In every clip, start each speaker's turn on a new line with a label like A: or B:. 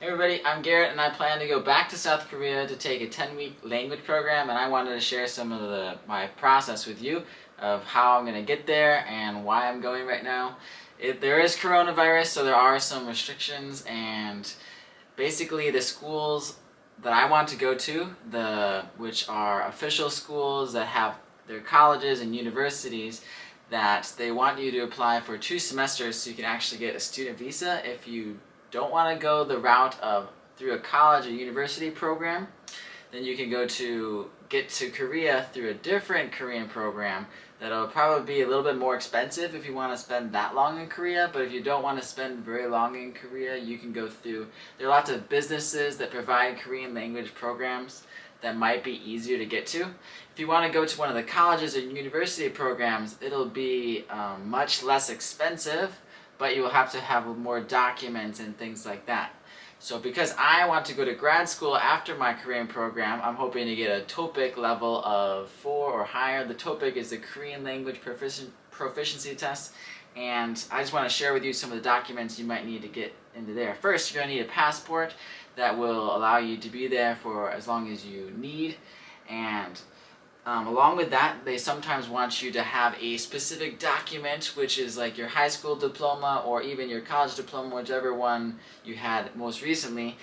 A: Hey everybody, I'm Garrett and I plan to go back to South Korea to take a 10-week language program, and I wanted to share some of my process with you of how I'm going to get there and why I'm going right now. There is coronavirus, so there are some restrictions, and basically the schools that I want to go to, which are official schools that have their colleges and universities, that they want you to apply for 2 semesters so you can actually get a student visa if you don't want to go the route of through a college or university program. Then you can get to Korea through a different Korean program that'll probably be a little bit more expensive if you want to spend that long in Korea, but if you don't want to spend very long in Korea, you can go through, there are lots of businesses that provide Korean language programs that might be easier to get to. If you want to go to one of the colleges or university programs, it'll be much less expensive, but you will have to have more documents and things like that. So because I want to go to grad school after my Korean program, I'm hoping to get a TOPIK level of 4 or higher. The TOPIK is the Korean language proficiency test, and I just want to share with you some of the documents you might need to get into there. First, you're going to need a passport that will allow you to be there for as long as you need, and along with that, they sometimes want you to have a specific document, which is like your high school diploma or even your college diploma, whichever one you had most recently.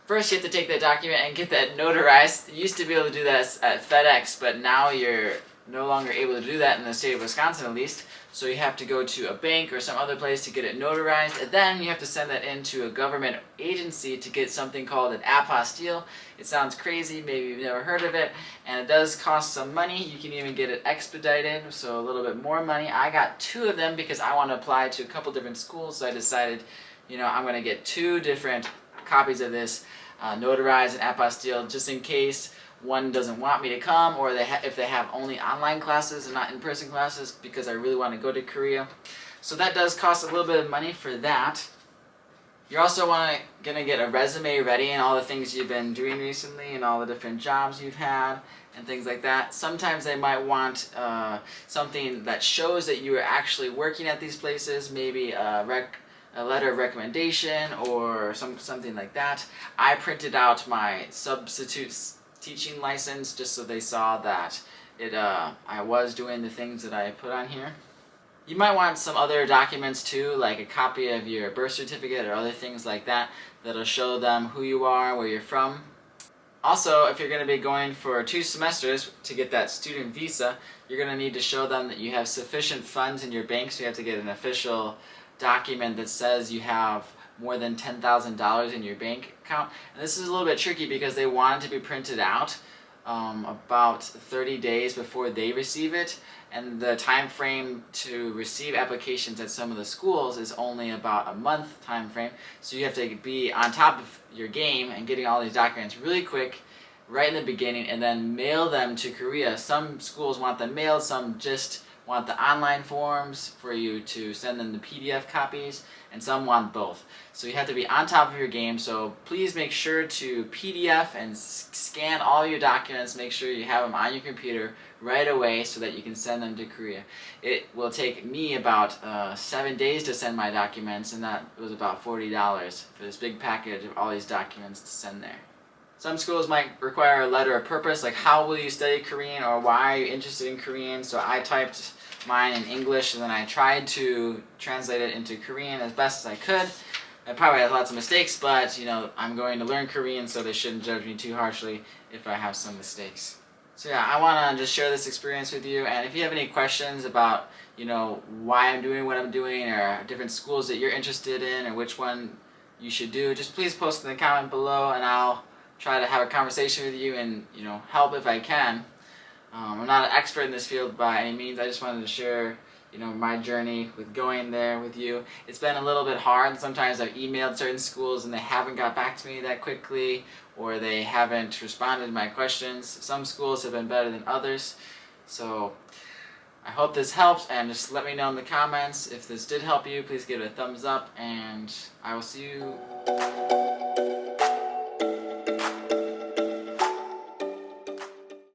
A: First, you have to take that document and get that notarized. You used to be able to do that at FedEx, but now you're no longer able to do that in the state of Wisconsin, at least. So you have to go to a bank or some other place to get it notarized, and then you have to send that into a government agency to get something called an apostille. It sounds crazy, maybe you've never heard of it, and it does cost some money. You can even get it expedited, so a little bit more money. I got 2 of them because I want to apply to a couple different schools, so I decided, I'm going to get 2 different copies of this notarized and apostille, just in case one doesn't want me to come, or if they have only online classes and not in-person classes, because I really want to go to Korea. So that does cost a little bit of money for that. You're also going to get a resume ready and all the things you've been doing recently and all the different jobs you've had and things like that. Sometimes they might want something that shows that you are actually working at these places, maybe a letter of recommendation or something like that. I printed out my substitute teaching license just so they saw that I was doing the things that I put on here. You might want some other documents too, like a copy of your birth certificate or other things like that that'll show them who you are, where you're from. Also, if you're going to be going for 2 semesters to get that student visa, you're going to need to show them that you have sufficient funds in your bank, so you have to get an official document that says you have more than $10,000 in your bank account. And this is a little bit tricky because they want it to be printed out about 30 days before they receive it, and the time frame to receive applications at some of the schools is only about a month time frame. So you have to be on top of your game and getting all these documents really quick right in the beginning, and then mail them to Korea. Some schools want them mailed, some just want the online forms for you to send them the PDF copies, and some want both. So you have to be on top of your game, so please make sure to PDF and scan all your documents. Make sure you have them on your computer right away so that you can send them to Korea. It will take me about 7 days to send my documents, and that was about $40 for this big package of all these documents to send there. Some schools might require a letter of purpose, like how will you study Korean or why are you interested in Korean. So I typed mine in English and then I tried to translate it into Korean as best as I could. I probably had lots of mistakes, but I'm going to learn Korean, so they shouldn't judge me too harshly if I have some mistakes. So yeah, I want to just share this experience with you, and if you have any questions about why I'm doing what I'm doing, or different schools that you're interested in, or which one you should do, just please post in the comment below and I'll try to have a conversation with you and help if I can. I'm not an expert in this field by any means. I just wanted to share my journey with going there with you. It's been a little bit hard. Sometimes I've emailed certain schools and they haven't got back to me that quickly, or they haven't responded to my questions. Some schools have been better than others. So I hope this helps, and just let me know in the comments if this did help you. Please give it a thumbs up, and I will see you